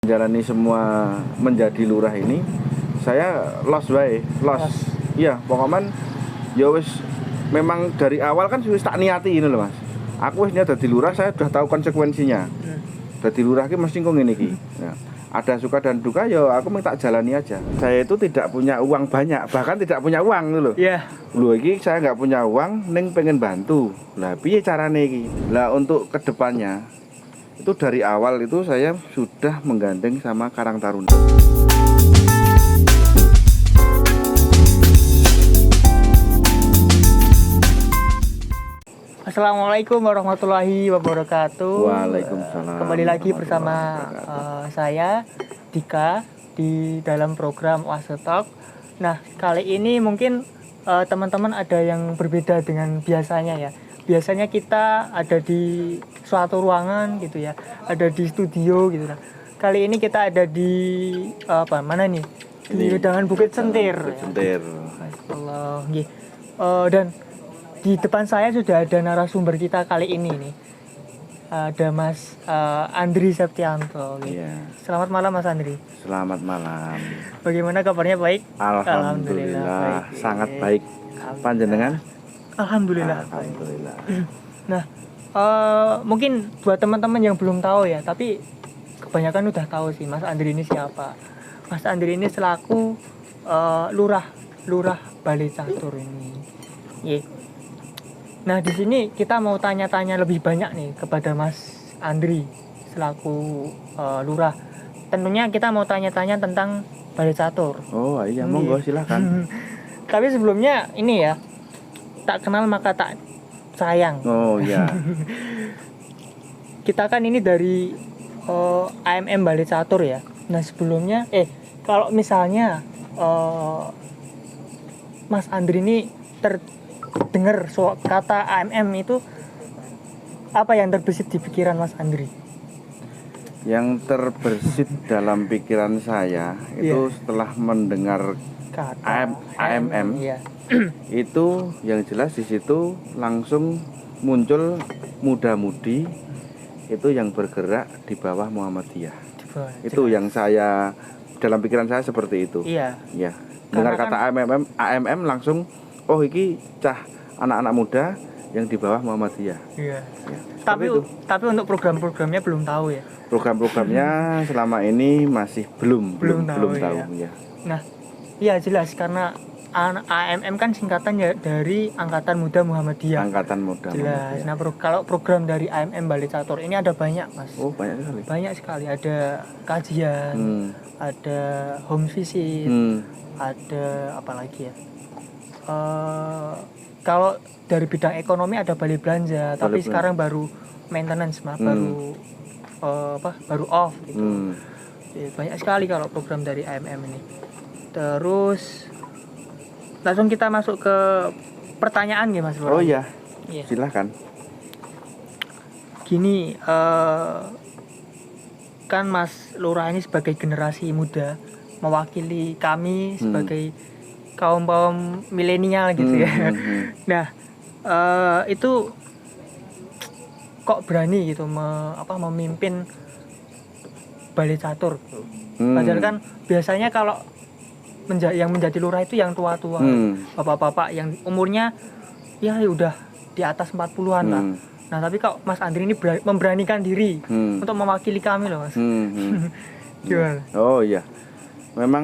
Jalani semua menjadi lurah ini, saya los. Iya, pokoknya ya wis memang dari awal kan wis tak niati ini loh Mas. Aku wis niat dadi lurah, saya sudah tahu konsekuensinya. Dadi lurah ki mesti kok ngene iki. Ya. Ada suka dan duka ya aku minta jalani aja. Saya itu tidak punya uang banyak, bahkan tidak punya uang gitu loh. Iya. Lho iki saya nggak punya uang, ning pengen bantu. Lah piye carane iki? Lah untuk kedepannya itu dari awal itu saya sudah menggandeng sama Karang Taruna. Assalamualaikum warahmatullahi wabarakatuh. Waalaikumsalam. Kembali lagi bersama saya Dika di dalam program Oase Talk. Nah, kali ini mungkin teman-teman ada yang berbeda dengan biasanya ya. Biasanya kita ada di suatu ruangan gitu ya, ada di studio gitu. Nah, kali ini kita ada di mana nih? Di Wedangan Bukit Sentir. Allah, dan di depan saya sudah ada narasumber kita kali ini nih. Ada Mas Andri Septianto. Iya. Selamat malam Mas Andri. Selamat malam. Bagaimana kabarnya, baik? Alhamdulillah baik. sangat baik. Panjenengan? Alhamdulillah. Alhamdulillah. Nah, mungkin buat teman-teman yang belum tahu ya, tapi kebanyakan udah tahu sih Mas Andri ini siapa. Mas Andri ini selaku lurah Balai Catur ini. Yeah. Nah, di sini kita mau tanya-tanya lebih banyak nih kepada Mas Andri selaku lurah. Tentunya kita mau tanya-tanya tentang Balai Catur. Oh iya, monggo silakan. Tapi sebelumnya ini ya, tak kenal maka tak sayang. Oh iya. Kita kan ini dari AMM Balai Catur ya. Nah sebelumnya, kalau misalnya Mas Andri ini terdengar kata AMM itu, apa yang terbesit di pikiran Mas Andri? Yang terbersit dalam pikiran saya itu setelah mendengar Kata AMM, ya. itu yang jelas di situ langsung muncul muda-mudi itu yang bergerak di bawah Muhammadiyah. Itu yang saya dalam pikiran saya seperti itu. Iya. Ya. Dengar kata AMM langsung oh iki cah anak-anak muda yang di bawah Muhammadiyah. Iya. Ya, Tapi untuk program-programnya belum tahu ya. Program-programnya selama ini masih belum tahu ya. Nah, iya jelas karena AMM kan singkatannya dari Angkatan Muda Muhammadiyah. Angkatan Muda Jelas. Nah, kalau program dari AMM Balai Catur ini ada banyak, Mas. Oh, banyak sekali. Banyak sekali. Ada kajian, ada home visit, ada apa lagi ya? Kalau dari bidang ekonomi ada balai belanja, tapi sekarang baru maintenance, baru off gitu. Banyak sekali kalau program dari AMM ini. Terus langsung kita masuk ke pertanyaan ya Mas Lurah. Oh iya. Silahkan. Gini, kan Mas Lurah ini sebagai generasi muda mewakili kami sebagai kaum milenial gitu ya. Nah, itu kok berani gitu memimpin Balai Catur. Padahal kan biasanya kalau yang menjadi lurah itu yang tua-tua, bapak-bapak yang umurnya ya udah di atas 40-an lah. Nah, tapi kok Mas Andri ini memberanikan diri untuk mewakili kami loh, Mas. Gimana? Oh iya. Memang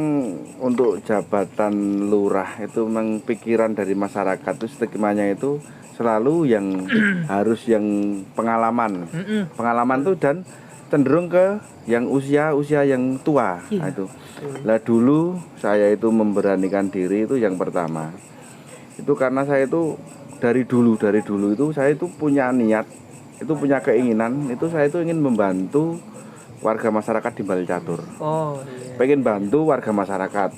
untuk jabatan lurah itu memang pikiran dari masyarakat itu stigmanya itu selalu yang harus yang pengalaman. Pengalaman tuh dan cenderung ke yang usia yang tua. Nah, itu. Lah dulu saya itu memberanikan diri itu yang pertama. Itu karena saya itu dari dulu itu saya itu punya niat, itu punya keinginan, itu saya itu ingin membantu warga masyarakat di Balai Catur. Oh, iya. Pengen bantu warga masyarakat.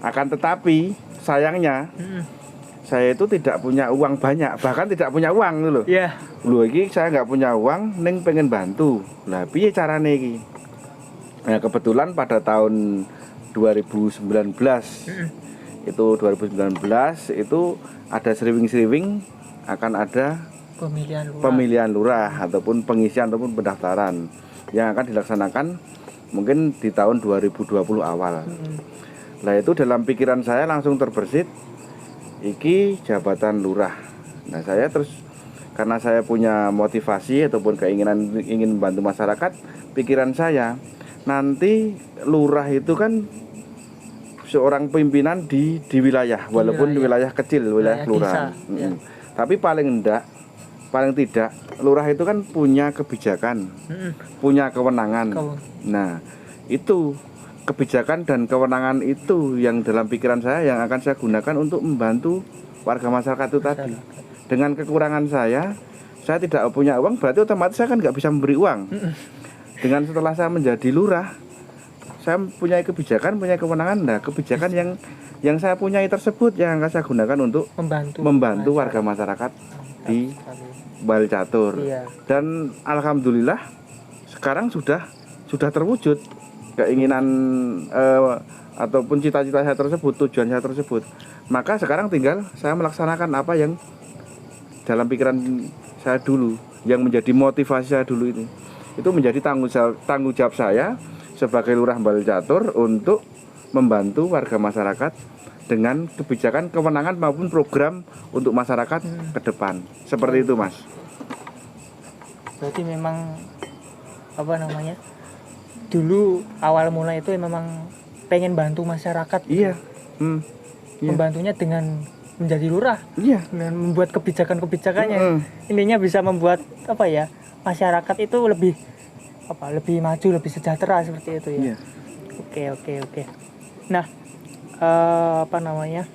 Akan tetapi sayangnya saya itu tidak punya uang banyak, bahkan tidak punya uang gitu loh. Iya. Lho iki saya nggak punya uang, ning pengen bantu. Lah piye carane iki? Nah, kebetulan pada tahun 2019 itu ada sriwing-sriwing akan ada pemilihan lurah ataupun pengisian ataupun pendaftaran yang akan dilaksanakan mungkin di tahun 2020 awal. Nah itu dalam pikiran saya langsung terbersit, iki jabatan lurah. Nah saya terus karena saya punya motivasi ataupun keinginan ingin membantu masyarakat, pikiran saya nanti lurah itu kan seorang pimpinan di wilayah, walaupun di wilayah kecil, wilayah kelurahan. Ya. Tapi paling tidak lurah itu kan punya kebijakan, punya kewenangan. Nah itu kebijakan dan kewenangan itu yang dalam pikiran saya yang akan saya gunakan untuk membantu warga masyarakat itu tadi. Dengan kekurangan saya tidak punya uang, berarti otomatis saya kan nggak bisa memberi uang. Dengan setelah saya menjadi lurah, saya punya kebijakan, punya kewenangan. Nah, kebijakan yang saya punyai tersebut yang akan saya gunakan untuk membantu warga masyarakat di Balcatur. Iya. Dan alhamdulillah sekarang sudah terwujud keinginan ataupun cita-cita saya tersebut, tujuan saya tersebut. Maka sekarang tinggal saya melaksanakan apa yang dalam pikiran saya dulu, yang menjadi motivasi saya dulu itu. Itu menjadi tanggung jawab saya sebagai lurah Balcatur untuk membantu warga masyarakat dengan kebijakan, kewenangan maupun program untuk masyarakat ke depan. Seperti itu, Mas. Berarti memang apa namanya? Dulu awal mulai itu memang pengen bantu masyarakat. Iya. Membantunya dengan menjadi lurah. Iya. Dan membuat kebijakan-kebijakannya. Intinya bisa membuat apa ya? Masyarakat itu lebih maju, lebih sejahtera seperti itu ya. Iya. Oke. Nah, apa namanya?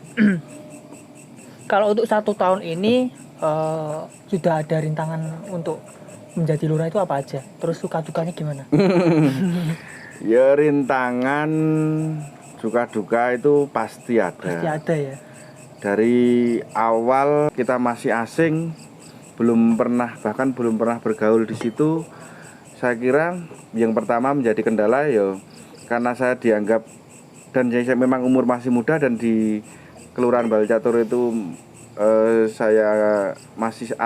Kalau untuk 1 tahun ini sudah ada rintangan untuk menjadi lurah itu apa aja? Terus suka-dukanya gimana? Ya rintangan, suka-duka itu pasti ada. Pasti ada ya. Dari awal kita masih asing, belum pernah bergaul di situ. Saya kira yang pertama menjadi kendala ya karena saya dianggap dan saya memang umur masih muda dan di Kelurahan Balcatur itu saya masih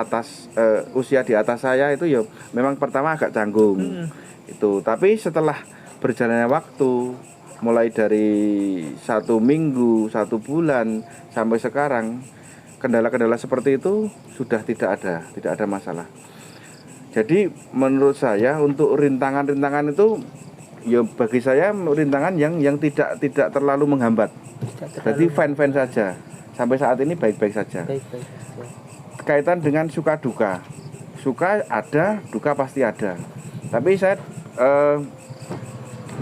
usia di atas saya itu ya memang pertama agak canggung. Itu tapi setelah berjalannya waktu mulai dari 1 minggu, 1 bulan sampai sekarang kendala-kendala seperti itu sudah tidak ada masalah. Jadi menurut saya untuk rintangan-rintangan itu ya bagi saya rintangan yang tidak terlalu menghambat. Jadi fine-fine saja. Sampai saat ini baik-baik saja. Kaitan dengan suka duka. Suka ada, duka pasti ada. Tapi saya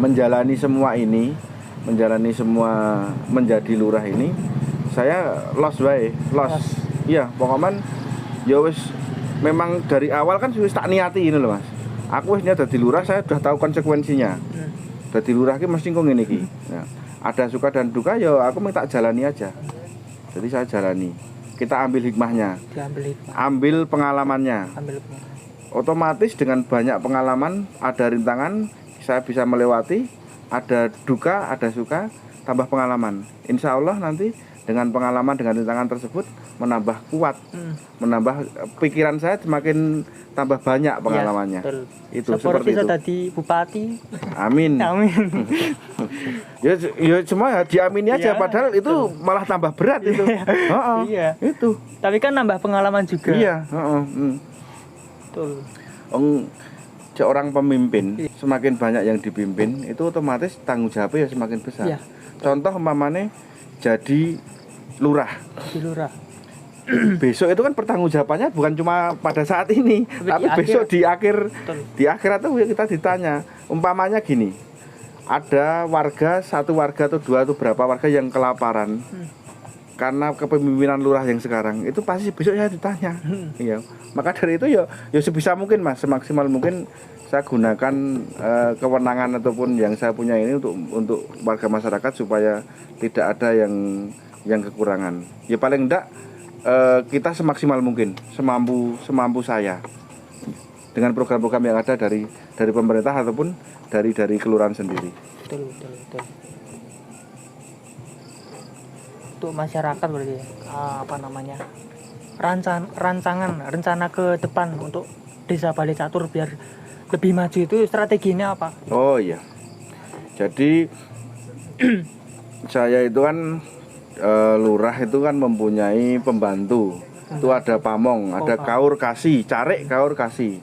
menjalani semua menjadi lurah ini saya lost. Iya, pokoknya ya wis memang dari awal kan wis tak niati ini loh Mas. Aku wis niat dadi lurah, saya sudah tahu konsekuensinya. Dadi lurah ki mesti kok ngene iki. Nah, ada suka dan duka ya aku minta jalani aja. Jadi saya jalani. Kita ambil hikmahnya. Ambil pengalamannya. Otomatis dengan banyak pengalaman, ada rintangan, saya bisa melewati, ada duka, ada suka, tambah pengalaman. Insya Allah nanti dengan pengalaman, dengan rintangan tersebut menambah kuat, menambah pikiran saya semakin tambah banyak pengalamannya. Ya, itu seperti itu. Tadi bupati. Amin. ya cuma diamini aja, padahal itu malah tambah berat itu. Iya. Itu. Tapi kan nambah pengalaman juga. Iya. Betul. Seorang pemimpin semakin banyak yang dipimpin itu otomatis tanggung jawabnya ya semakin besar. Iya. Contoh umpamanya jadi lurah. Besok itu kan pertanggungjawabannya bukan cuma pada saat ini, tapi besok di akhir atau kita ditanya. Umpamanya gini, ada satu warga atau 2 atau berapa warga yang kelaparan karena kepemimpinan lurah yang sekarang itu pasti besok saya ditanya. Iya. Maka dari itu ya sebisa mungkin Mas, semaksimal mungkin saya gunakan kewenangan ataupun yang saya punya ini untuk warga masyarakat supaya tidak ada yang kekurangan. Ya paling enggak kita semaksimal mungkin, semampu saya dengan program-program yang ada dari pemerintah ataupun dari kelurahan sendiri. Betul. Untuk masyarakat berarti rencana ke depan untuk Desa Balcatur biar lebih maju itu strateginya apa? Oh iya, Jadi saya itu kan lurah itu kan mempunyai pembantu. Itu ada pamong, ada kaur kasih, carek kaur kasih.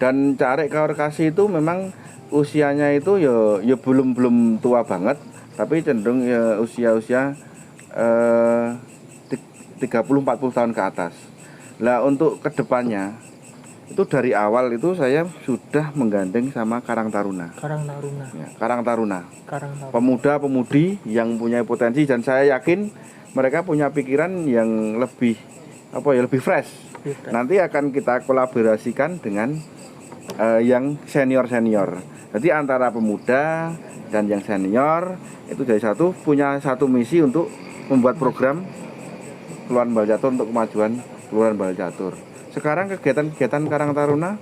Dan carek kaur kasih itu memang usianya itu ya belum tua banget, tapi cenderung ya usia 30-40 tahun ke atas. Lah untuk kedepannya itu dari awal itu saya sudah menggandeng sama Karang Taruna. Karang Taruna. Ya, Karang Taruna. Karang Taruna. Pemuda-pemudi yang punya potensi, dan saya yakin mereka punya pikiran yang lebih lebih fresh. Nanti akan kita kolaborasikan dengan yang senior-senior. Jadi antara pemuda dan yang senior itu jadi punya satu misi untuk membuat program Kelurahan Bal Catur untuk kemajuan Kelurahan Bal Catur. Sekarang kegiatan-kegiatan Karang Taruna,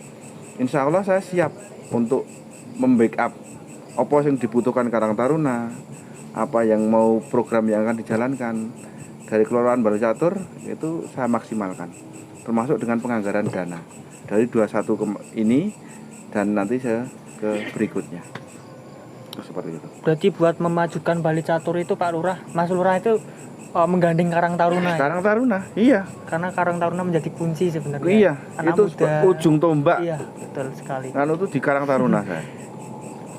insya Allah saya siap untuk membackup apa yang dibutuhkan Karang Taruna, apa yang mau program yang akan dijalankan dari Kelurahan Bal Catur itu saya maksimalkan, termasuk dengan penganggaran dana dari 21 ini dan nanti saya ke berikutnya. Seperti itu. Berarti buat memajukan Bali Catur itu Pak Lurah, Mas Lurah itu menggandeng Karang Taruna. Karang Taruna, iya. Karena Karang Taruna menjadi kunci sebenarnya. Iya, anak itu muda, ujung tombak. Iya, betul sekali. Kan itu di Karang Taruna saya.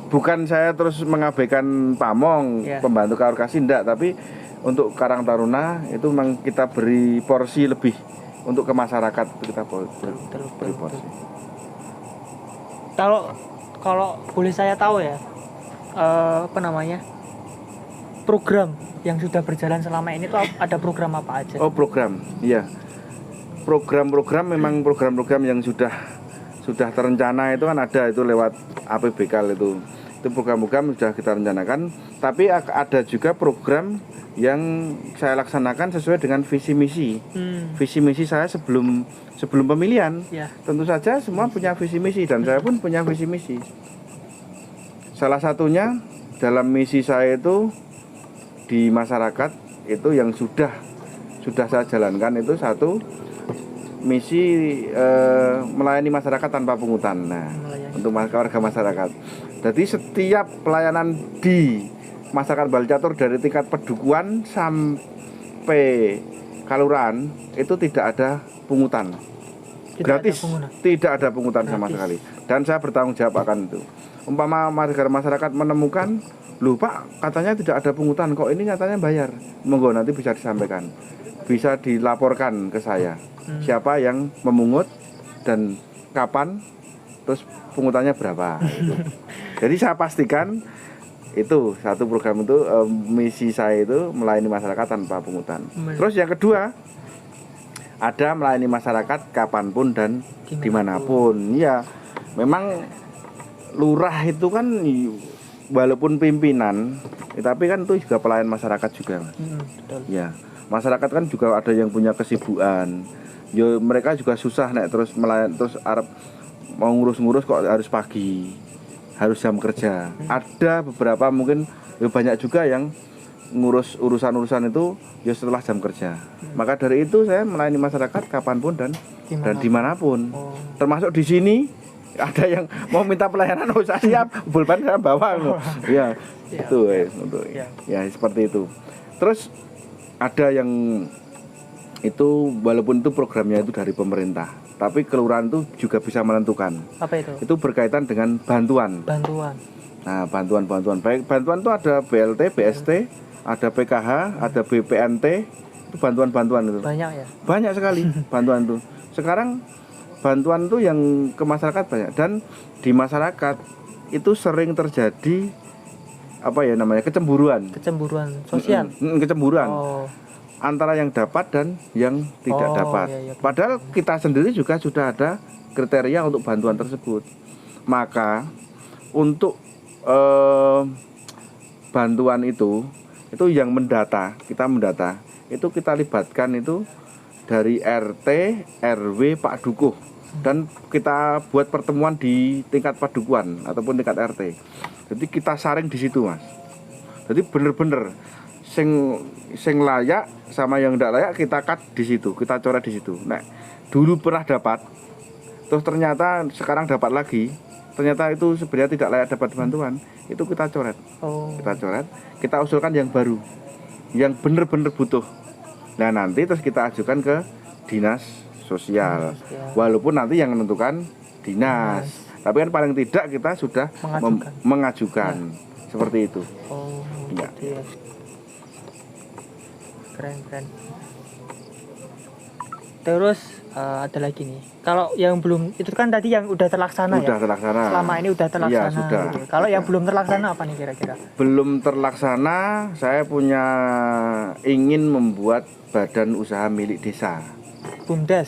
Bukan saya terus mengabaikan pamong, pembantu kaur kasih, enggak, tapi untuk Karang Taruna itu memang kita beri porsi lebih untuk ke masyarakat, kita beri porsi. Kalau boleh saya tahu ya, program yang sudah berjalan selama ini tuh ada program apa aja? Oh, program, iya. Program-program memang program-program yang sudah terencana itu kan ada itu lewat APBK itu program-program sudah kita rencanakan. Tapi ada juga program yang saya laksanakan sesuai dengan visi misi. Visi misi saya sebelum pemilihan. Tentu saja semua punya visi misi dan saya pun punya visi misi. Salah satunya dalam misi saya itu di masyarakat itu yang sudah saya jalankan itu satu misi melayani masyarakat tanpa pungutan. Nah, untuk warga masyarakat. Jadi setiap pelayanan di masyarakat Bal Catur dari tingkat pedukuhan sampai kalurahan itu tidak ada pungutan. Gratis, tidak ada pungutan sama sekali. Dan saya bertanggung jawab akan itu. Umpama masyarakat menemukan, "Loh Pak, katanya tidak ada pungutan, kok ini katanya bayar." Monggo nanti bisa disampaikan, bisa dilaporkan ke saya siapa yang memungut dan kapan, terus pungutannya berapa gitu. Jadi saya pastikan itu satu program itu misi saya itu melayani masyarakat tanpa pungutan. Terus yang kedua ada melayani masyarakat kapanpun dan dimanapun. Ya memang lurah itu kan walaupun pimpinan, tapi kan itu juga pelayan masyarakat juga. Ya masyarakat kan juga ada yang punya kesibukan. Yo mereka juga susah nek terus melayan terus Arab mau ngurus-ngurus kok harus pagi, harus jam kerja. Ada beberapa mungkin banyak juga yang ngurus urusan-urusan itu ya setelah jam kerja. Maka dari itu saya melayani masyarakat kapanpun dan dimanapun. Termasuk di sini ada yang mau minta pelayanan, saya siap, bulban saya bawa. Ya itu untuk ya seperti itu. Terus ada yang itu walaupun itu programnya itu dari pemerintah, tapi kelurahan itu juga bisa menentukan. Apa itu? Itu berkaitan dengan bantuan. Nah, bantuan baik bantuan itu ada BLT, BST, ada PKH, ada BPNT, itu bantuan itu. Banyak ya? Banyak sekali bantuan itu. Sekarang bantuan itu yang ke masyarakat banyak, dan di masyarakat itu sering terjadi kecemburuan sosial. Kecemburuan antara yang dapat dan yang tidak dapat. Padahal kita sendiri juga sudah ada kriteria untuk bantuan tersebut. Maka untuk bantuan itu yang kita mendata itu kita libatkan itu dari RT, RW, Pak Dukuh, dan kita buat pertemuan di tingkat padukuhan ataupun tingkat RT. Jadi kita saring di situ, Mas. Jadi bener-bener sing layak sama yang tidak layak kita cut di situ, kita coret di situ. Nah, dulu pernah dapat, terus ternyata sekarang dapat lagi, ternyata itu sebenarnya tidak layak dapat bantuan, itu kita coret. Oh. Kita coret, kita usulkan yang baru, yang benar-benar butuh. Nah nanti terus kita ajukan ke dinas sosial, walaupun nanti yang menentukan dinas, tapi kan paling tidak kita sudah mengajukan. Seperti itu. Oh, ya. Gitu ya. Keren. Terus ada lagi nih. Kalau yang belum, itu kan tadi yang udah terlaksana ya? Udah terlaksana. Selama ini udah terlaksana. Iya, sudah. Gitu. Kalau yang belum terlaksana apa nih kira-kira? Belum terlaksana, saya ingin membuat badan usaha milik desa. BUMDes.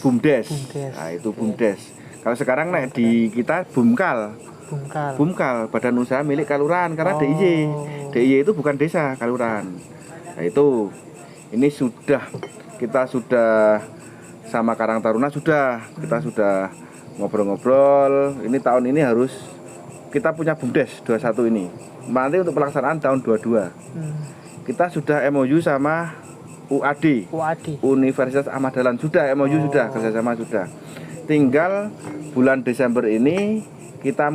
Nah, itu BUMDes. Kalau sekarang di kita Bumkal, badan usaha milik kelurahan, karena DIY itu bukan desa, kelurahan. Nah itu, ini kita sudah sama Karang Taruna kita sudah ngobrol-ngobrol. Ini tahun ini harus kita punya BUMDes 21 ini. Nanti untuk pelaksanaan tahun 22. Kita sudah MOU sama UAD. Universitas Ahmad Dahlan sudah MOU kerjasama sudah. Tinggal bulan Desember ini kita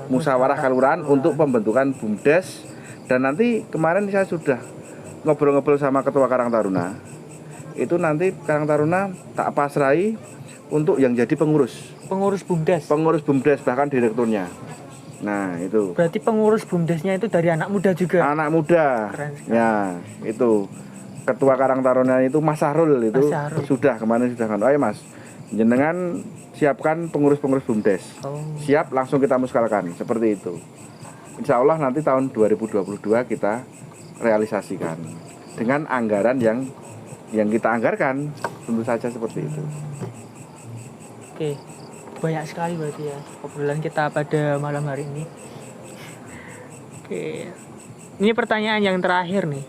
musyawarah kelurahan untuk pembentukan BUMDes. Dan nanti kemarin saya sudah ngobrol-ngobrol sama Ketua Karang Taruna. Itu nanti Karang Taruna tak pasrahi untuk yang jadi pengurus BUMDes bahkan direkturnya. Nah itu berarti pengurus BUMDesnya itu dari anak muda juga. Anak muda. Ya itu Ketua Karang Taruna itu Mas Sahrul itu sudah kemarin sudah kan. Ayo Mas, jenengan siapkan pengurus-pengurus BUMDes. Siap, langsung kita muskalkan seperti itu. Insya Allah nanti tahun 2022 kita realisasikan dengan anggaran yang kita anggarkan, tentu saja seperti itu. Oke, banyak sekali berarti ya obrolan kita pada malam hari ini. Oke, ini pertanyaan yang terakhir nih.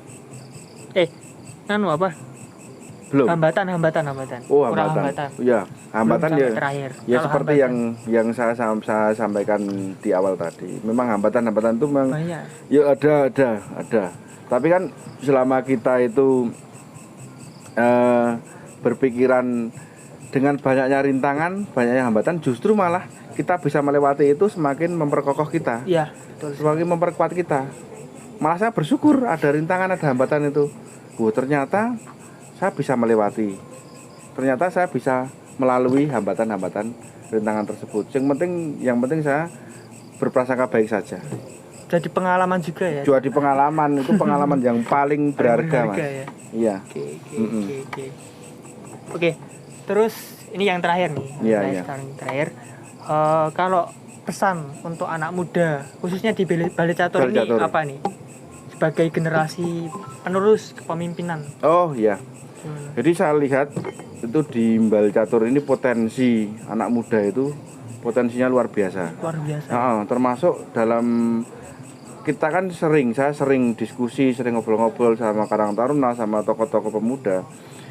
Apa? Belum. Hambatan. Oh, hambatan. Ya, hambatan ya. Terakhir. Ya seperti yang saya sampaikan di awal tadi. Memang hambatan itu memang banyak. Ya ada. Tapi kan selama kita itu berpikiran dengan banyaknya rintangan, banyaknya hambatan, justru malah kita bisa melewati itu semakin memperkokoh kita. Iya, betul. Semakin memperkuat kita. Malah saya bersyukur ada rintangan, ada hambatan itu. Ternyata saya bisa melewati. Ternyata saya bisa melalui hambatan-hambatan rintangan tersebut. Yang penting saya berprasangka baik saja. Jadi pengalaman juga ya. Jadi pengalaman itu pengalaman yang paling berharga, Mas. Ya? Iya. Oke. Terus ini yang terakhir nih. Iya. Terakhir. Kalau pesan untuk anak muda khususnya di Balai Catur ini apa nih? Sebagai generasi penerus kepemimpinan. Oh iya. Jadi saya lihat itu di Balai Catur ini potensi anak muda itu potensinya luar biasa. Termasuk dalam kita kan saya sering diskusi, sering ngobrol-ngobrol sama Karang Taruna, sama tokoh-tokoh pemuda.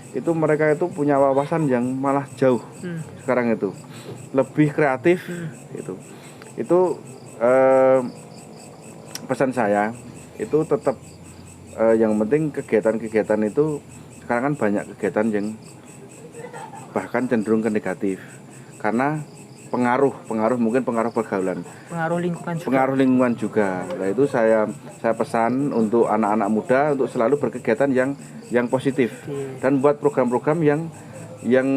Itu mereka itu punya wawasan yang malah jauh sekarang itu, lebih kreatif itu pesan saya itu tetap yang penting kegiatan-kegiatan itu sekarang kan banyak kegiatan yang bahkan cenderung ke negatif karena pengaruh mungkin pengaruh pergaulan, pengaruh lingkungan juga. Nah itu saya pesan untuk anak-anak muda untuk selalu berkegiatan yang positif dan buat program-program yang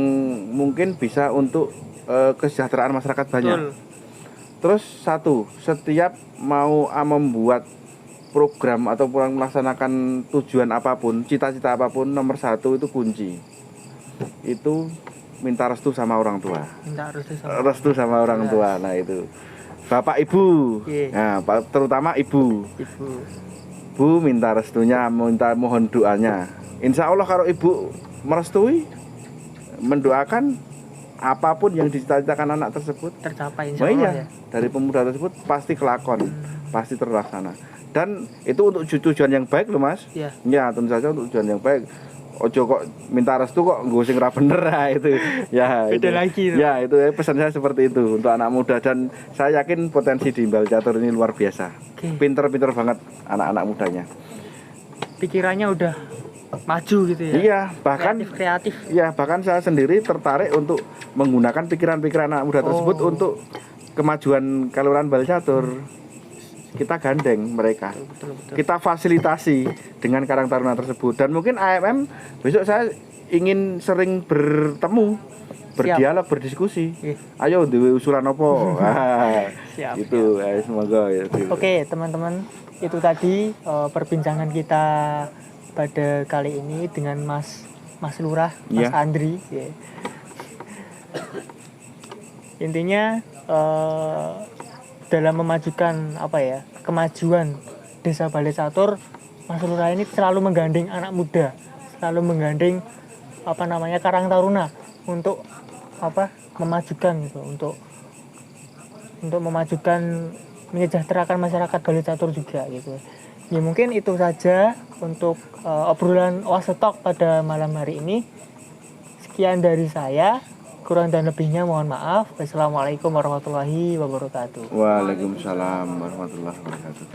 mungkin bisa untuk kesejahteraan masyarakat banyak. Terus setiap mau membuat program atau melaksanakan tujuan apapun, cita-cita apapun, nomor satu itu kunci. Itu minta restu sama orang tua. Restu sama orang tua. Nah itu bapak ibu. Nah terutama ibu. Bu minta restunya, mohon doanya. Insya Allah kalau ibu merestui, mendoakan apapun yang dicita-citakan anak tersebut tercapai. Insya Allah ya. Dari pemuda tersebut pasti kelakon, pasti terlaksana. Dan itu untuk tujuan yang baik loh Mas. Ya tentu saja untuk tujuan yang baik. Ojo kok minta restu kok nggo sing ra bener itu. Ya, beda lagi itu. Ya, itu pesan saya seperti itu untuk anak muda dan saya yakin potensi di Balai Catur ini luar biasa. Pinter-pinter banget anak-anak mudanya. Pikirannya udah maju gitu ya. Iya, bahkan kreatif. Iya, bahkan saya sendiri tertarik untuk menggunakan pikiran-pikiran anak muda tersebut untuk kemajuan Kelurahan Bali Catur, kita gandeng mereka. Betul. Kita fasilitasi dengan Karang Taruna tersebut. Dan mungkin AMM besok saya ingin sering bertemu, berdialog, berdiskusi. Ayo duwe usulan apa? Siap. Itu semoga ya. Oke, teman-teman, itu tadi perbincangan kita pada kali ini dengan Mas Lurah, Mas Andri. Ya. Intinya dalam memajukan kemajuan Desa Bali Catur, Mas Lurah ini selalu menggandeng anak muda, selalu menggandeng Karang Taruna untuk memajukan gitu, untuk memajukan, menyejahterakan masyarakat Bali Catur juga gitu. Ya mungkin itu saja untuk obrolan Oase Talk pada malam hari ini. Sekian dari saya. Kurang dan lebihnya mohon maaf. Wassalamualaikum warahmatullahi wabarakatuh. Waalaikumsalam warahmatullahi wabarakatuh.